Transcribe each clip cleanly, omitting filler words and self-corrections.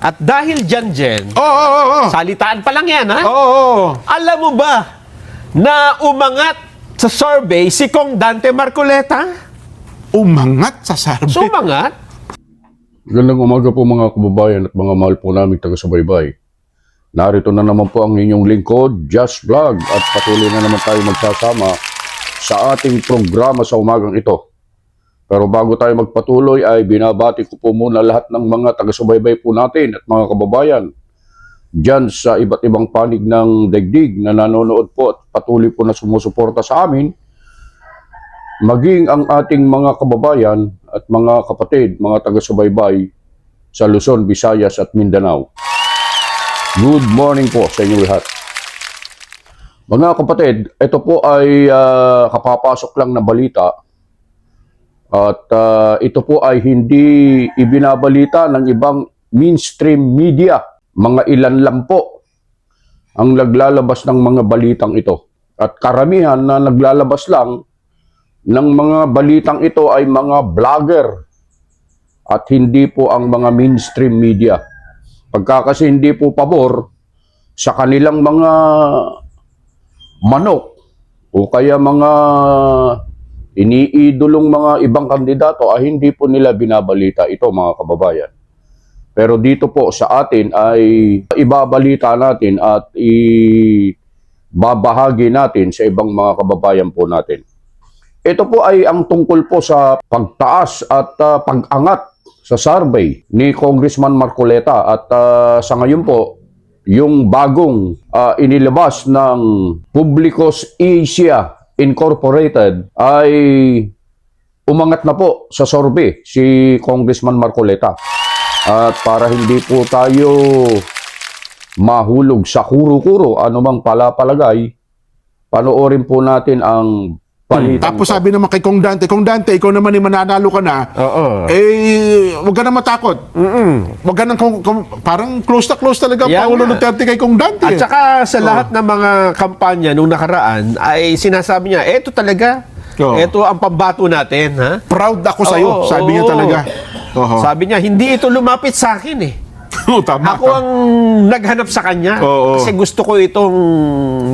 At dahil dyan, Jen, salitaan pa lang yan, ha? Alam mo ba na umangat sa survey si Kong Dante Marcoleta? Umangat sa survey? Sumangat? Gandang umaga po mga kababayan at mga mahal po namin taga-subaybay. Narito na naman po ang inyong lingkod, Just Vlog, at patuloy na naman tayo magsasama sa ating programa sa umagang ito. Pero bago tayo magpatuloy ay binabati ko po muna lahat ng mga taga-subaybay po natin at mga kababayan dyan sa iba't ibang panig ng daigdig na nanonood po at patuloy po na sumusuporta sa amin. Maging ang ating mga kababayan at mga kapatid, mga taga-subaybay sa Luzon, Visayas at Mindanao. Good morning po sa inyo lahat. Mga kapatid, ito po ay kapapasok lang na balita at ito po ay hindi ibinabalita ng ibang mainstream media. Mga ilan lang po ang naglalabas ng mga balitang ito. At karamihan na naglalabas lang ng mga balitang ito ay mga vlogger at hindi po ang mga mainstream media. Pagka kasi hindi po pabor sa kanilang mga manok o kaya mga iniidolong mga ibang kandidato ay hindi po nila binabalita ito, mga kababayan. Pero dito po sa atin ay ibabalita natin at ibabahagi natin sa ibang mga kababayan po natin. Ito po ay ang tungkol po sa pagtaas at pag-angat sa survey ni Congressman Marcoleta at sa ngayon po yung bagong inilabas ng Publicos Asia Incorporated ay umangat na po sa survey si Congressman Marcoleta. At para hindi po tayo mahulog sa kuro-kuro anumang palapalagay, panoorin po natin ang balita. Tapos sabi naman kay Kong Dante, ikaw naman mananalo ka na. Huwag ka na matakot. Huwag ka na, parang close talaga ang Pangulo Duterte kay Kong Dante. At saka sa lahat ng mga kampanya nung nakaraan ay sinasabi niya, eto talaga, eto ang pambato natin. Ha? Proud ako sa'yo, sabi niya talaga. Sabi niya, hindi ito lumapit sa akin eh. Tama. Ako ang naghanap sa kanya kasi gusto ko itong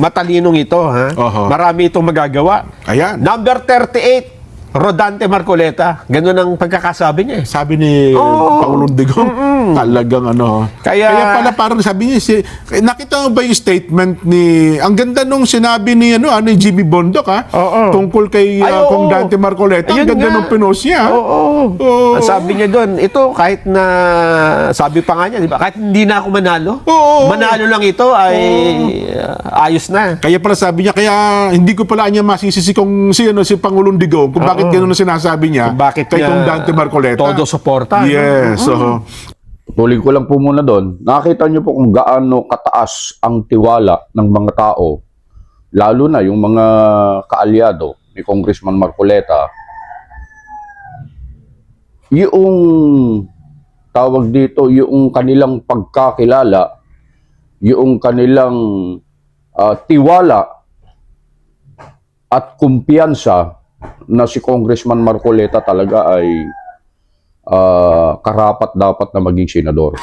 matalinong ito. Ha? Marami itong magagawa. Ayan. Number 38, Rodante Marcoleta. Ganun ang pagkakasabi niya eh. Sabi ni Pangulong Digong, talagang ano. Kaya pala parang sabi niya, nakita mo ba yung statement ni, ang ganda nung sinabi ni, ni Jimmy Bondoc tungkol kay Kong Dante Marcoleta. Ang ganda nung pinost niya. Ang sabi niya doon, ito kahit na, sabi pa nga niya, di ba? Kahit hindi na ako manalo, manalo lang ito ay ayos na. Kaya pala sabi niya, kaya hindi ko pala niya masisisi kung si Pangulong Digong, kung bakit gano'n na sinasabi niya bakit kay Kong Dante Marcoleta. Todo suporta. Yes. Tuloy ko lang po muna doon. Nakita niyo po kung gaano kataas ang tiwala ng mga tao, lalo na yung mga kaalyado ni Congressman Marcoleta. Yung tawag dito, yung kanilang pagkakilala, yung kanilang tiwala at kumpiyansa na si Congressman Marcoleta talaga ay karapat dapat na maging senador.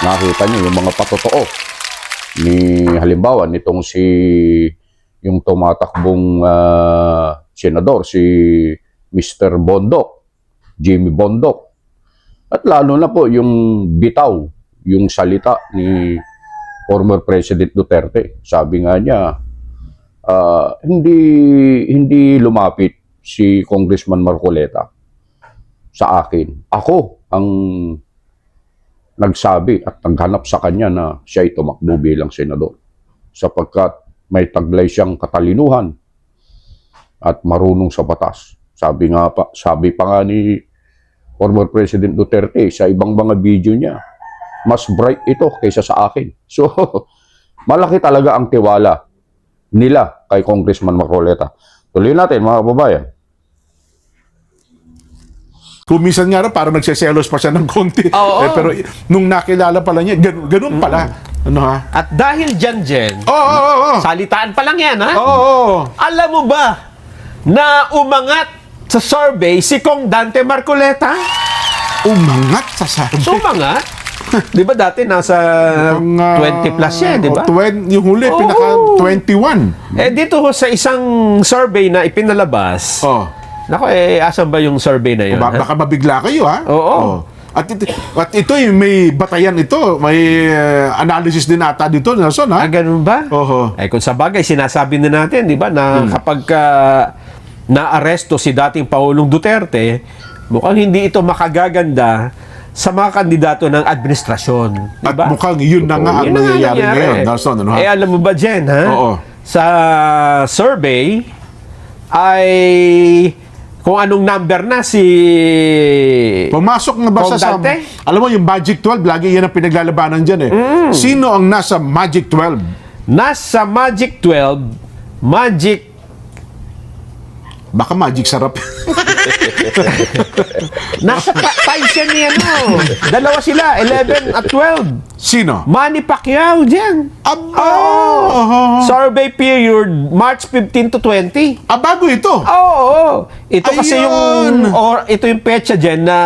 Nakita niyo yung mga patotoo ni halimbawa nitong yung tumatakbong senador si Mr. Bondoc, Jimmy Bondoc. At lalo na po yung bitaw, yung salita ni former President Duterte. Sabi nga niya, hindi lumapit si Congressman Marcoleta sa akin. Ako ang nagsabi at naghanap sa kanya na siya ay tumakbo bilang senador sapagkat may taglay siyang katalinuhan at marunong sa batas. Sabi pa nga ni former President Duterte sa ibang mga video niya, mas bright ito kaysa sa akin. So, malaki talaga ang tiwala nila kay Congressman Marcoleta. Tuloy natin mga kababayan. Kumisan nga rin, parang nagseselos pa siya ng konti. Pero nung nakilala pala niya, ganun pala. At dahil dyan, Jen, salitaan pa lang yan, ha? Alam mo ba na umangat sa survey si Kong Dante Marcoleta? Umangat sa survey? Sumangat? Di ba dati nasa 20 plus siya, di ba? Yung huli, pinaka 21. Dito ho sa isang survey na ipinalabas, nako asan ba yung survey na yun? Baka mabigla kayo, ha? Oo. At ito may batayan ito, may analysis din ata dito, Nelson, ha? Ganun ba? Oho. Kung sa bagay, sinasabi na natin, di ba, na kapag naaresto si dating Pangulong Duterte, mukhang hindi ito makagaganda sa mga kandidato ng administrasyon. At Diba? mukhang yun na nga ang nangyayari ngayon, Nelson, ano, ha? Alam mo ba, Jen, ha? Oo. Sa survey, ay kung anong number na si Pumasok na ba sa Dante? alam mo yung Magic 12, lagi yan ang pinaglalabanan dyan eh. Sino ang nasa Magic 12? Nasa Magic 12, Baka Magic sarap. nasa times yan ni ano. Dalawa sila, 11 at 12. Sino? Manny Pacquiao dyan. Aba! Survey period, March 15 to 20. Bago ito. Oo. Ito kasi Ayun. ito yung petsa dyan na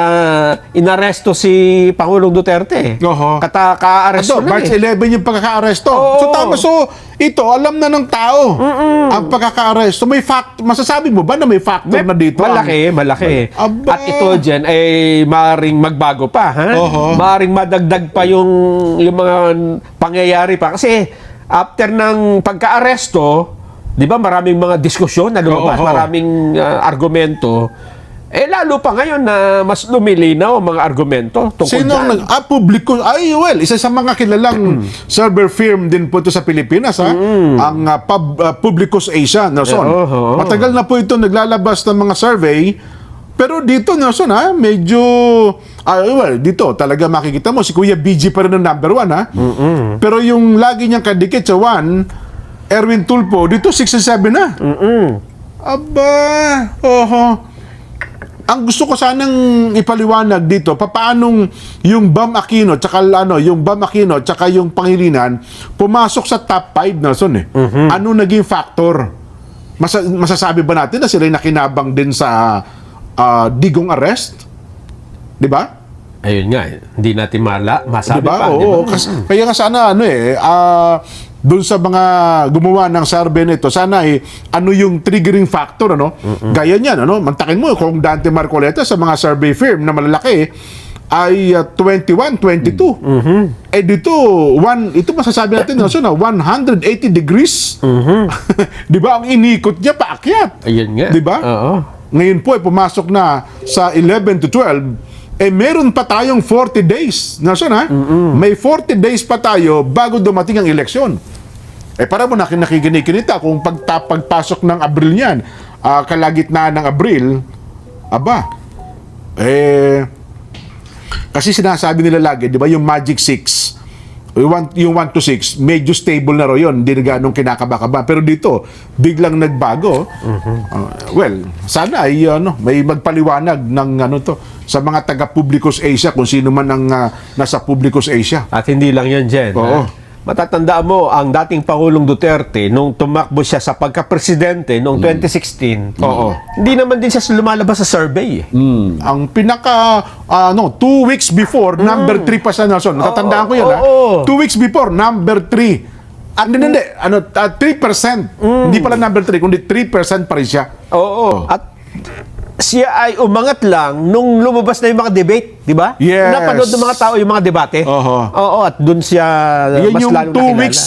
inaresto si Pangulong Duterte. Oho. Ka-aresto na March eh. 11 yung pagkaka-aresto. Oo. So tama, ito, alam na ng tao ang pagkaka-aresto. May masasabi mo ba na may factor na dito? Malaki. Aba. At ito dyan ay maaaring magbago pa. Ha? Oho. Maaaring madagdag pa yung mga pangyayari pa. Kasi after ng pagka-aresto, di ba maraming mga diskusyon na lumabas, Oo. maraming argumento. Lalo pa ngayon na mas lumilinaw ang mga argumento tungkol Sino dyan. publiko? Isa sa mga kilalang server firm din po ito sa Pilipinas, ha? Ang Publicus Asia, Nelson. Oo. Matagal na po ito naglalabas ng mga survey. Pero dito, Nelson, ha? Medyo, dito talaga makikita mo, si Kuya BG pa rin ang number 1, ha? Pero yung lagi niyang kadikit sa 1, Erwin Tulfo, dito 6 and 7 na. Aba, ang gusto ko sanang ipaliwanag dito, paanong yung Bam Aquino tsaka yung Pangilinan pumasok sa top 5, Nelson, eh. Ano naging factor? Masasabi ba natin na sila nakinabang din sa digong arrest? 'Di ba? Ayun nga, hindi natin masabi Diba? pa. Oo. Diba? Kaya nga sana doon sa mga gumawa ng survey nito, sana ano yung triggering factor, ano? Gaya niyan, ano? Mantakin mo kung Dante Marcoleta sa mga survey firm na malalaki ay 21, 22. Dito, ito masasabi natin, Nelson, 180 degrees. 'Di ba? Ang inikot niya paakyat. Ayun nga. 'Di ba? Oo. Ngayon po ay pumasok na sa 11 to 12, meron pa tayong 40 days. Nelson, ha? May 40 days pa tayo bago dumating ang eleksyon. Para mo nakikinikinita kung pagpasok ng Abril niyan, kalagitnaan ng Abril, kasi sinasabi nila lagi, di ba, yung Magic 6, yung 1 to 6, medyo stable na raw yun, hindi na ganong kinakaba-kaba. Pero dito, biglang nagbago. Sana ay may magpaliwanag ng sa mga taga-Publicus Asia, kung sino man ang nasa Publicus Asia. At hindi lang yan, Jen. Oo. Matatandaan mo, ang dating Pangulong Duterte, nung tumakbo siya sa pagka-presidente noong 2016, hindi naman din siya lumalabas sa survey. Ang pinaka 2 weeks before, number 3 pa siya, Nelson. Natatandaan ko 'yan, ha. 2 weeks before, number 3. Hindi, 3%. Hindi pala number 3, kundi 3% pa rin siya. Oo. At siya ay umangat lang nung lumabas na yung mga debate, di ba? Yes. Napanood ng mga tao yung mga debate. Oo, at dun siya Yan mas yung lalo 2 nakilala. weeks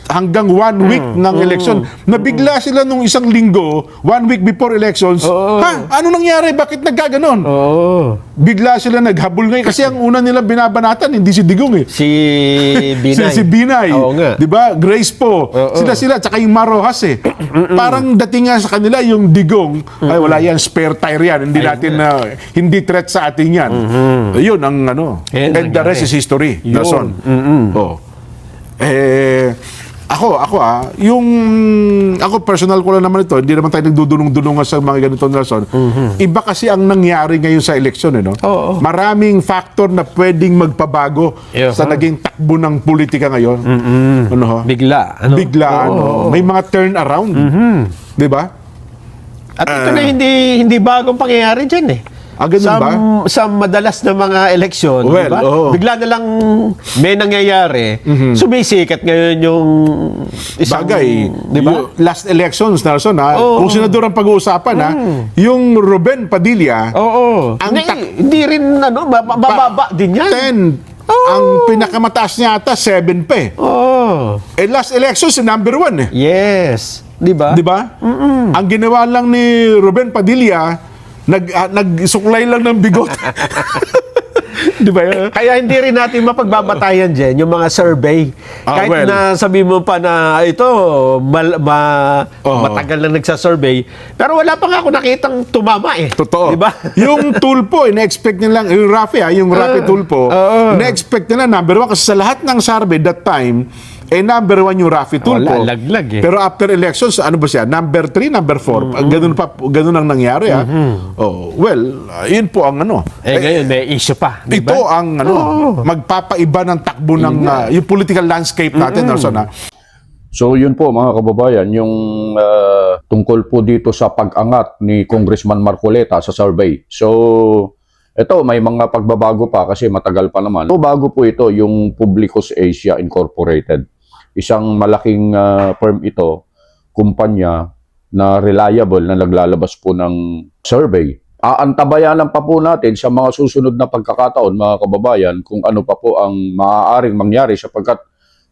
hanggang 1 week ng eleksyon. Nabigla sila nung isang linggo, 1 week before elections. Ano nangyari? Bakit nagkaganon? Bigla sila naghabol ngayon. Kasi ang una nila binabanatan, hindi si Digong, eh. Si Binay. Si Binay. Oo nga. Di ba? Grace po. Sila, tsaka yung Marojas, eh. Parang dating nga sa kanila yung Digong, ay wala yan, spare tire yan. Hindi natin, hindi threat sa atin yan. Yun ang and the rest is history. Nelson. Ako personal ko lang naman ito, hindi naman tayo nagdudunong-dunungan sa mga ganito, Nelson. Iba kasi ang nangyari ngayon sa eleksyon, Oo. Maraming factor na pwedeng magpabago sa naging takbo ng politika ngayon. Bigla. Biglaan. May mga turnaround. Di ba? At ito na hindi bagong pangyayari dyan, eh. Ganun ba? Sa madalas na mga eleksyon, Well, di ba? oo. Bigla na lang may nangyayari, sumisikat ngayon yung isang, Bagay. di ba? Yung last elections, Nelson, ha? Oo. Kung senador ang pag-uusapan, ha? Yung Ruben Padilla, Oo. Ang Hindi rin, mababa din yan. 10. Ang pinakamataas niya ata, 7 pa eh. Oo. Last elections, number 1 eh. Yes. Di ba? Di ba? Ang ginawa lang ni Ruben Padilla, nagsuklay lang ng bigot. Di ba? Kaya hindi rin natin mapagbabatayan dyan yung mga survey. Kahit well. na sabi mo pa na ito, matagal na nagsasurvey. Pero wala pa nga ako nakitang tumama eh. Totoo. Di ba? Yung Tulpo, ina-expect nila lang, yung Rafi, yung Rafi Tulpo, ina-expect nila number 1 kasi sa lahat ng survey that time, number 1 yung Rafi Tulpo. Wala, laglag eh. Pero after elections, ano ba siya? Number 3, number 4. Ganun ang nangyari. Well, yun po ang ano. Ngayon may issue pa. Di ba? Ito ang magpapaiba ng takbo ng yung political landscape natin, Nelson. So yun po mga kababayan, yung tungkol po dito sa pag-angat ni Congressman Marcoleta sa survey. So ito may mga pagbabago pa kasi matagal pa naman. So bago po ito yung Publicus Asia Incorporated. Isang malaking firm ito, kumpanya na reliable na naglalabas po ng survey. Aantabayanan pa po natin sa mga susunod na pagkakataon mga kababayan kung ano pa po ang maaaring mangyari sapagkat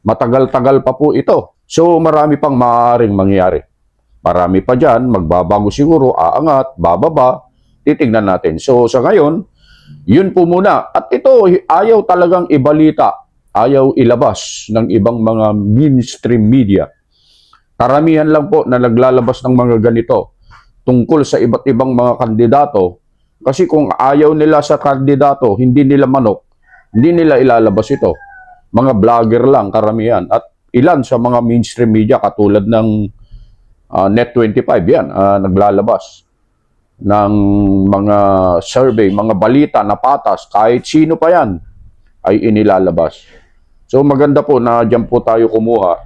matagal-tagal pa po ito. So marami pang maaaring mangyari. Marami pa dyan, magbabago siguro, aangat, bababa, titignan natin. So sa ngayon, yun po muna. At ito, ayaw talagang ibalita, ayaw ilabas ng ibang mga mainstream media. Karamihan lang po na naglalabas ng mga ganito tungkol sa iba't ibang mga kandidato. Kasi kung ayaw nila sa kandidato, hindi nila manok, hindi nila ilalabas ito. Mga vlogger lang karamihan. At ilan sa mga mainstream media katulad ng Net25 yan, naglalabas ng mga survey, mga balita na patas, kahit sino pa yan ay inilalabas. So maganda po na dyan po tayo kumuha,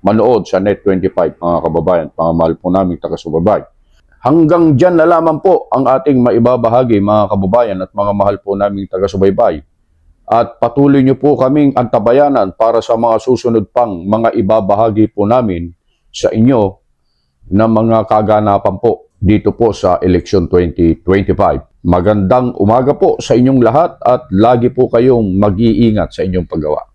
manood sa Net25 mga kababayan, pangmahal po namin taga-subaybay. Hanggang dyan na lamang po ang ating maibabahagi mga kababayan at mga mahal po namin taga-subaybay. At patuloy nyo po kaming antabayanan para sa mga susunod pang mga ibabahagi po namin sa inyo na mga kaganapan po dito po sa Election 2025. Magandang umaga po sa inyong lahat at lagi po kayong mag-iingat sa inyong paggawa.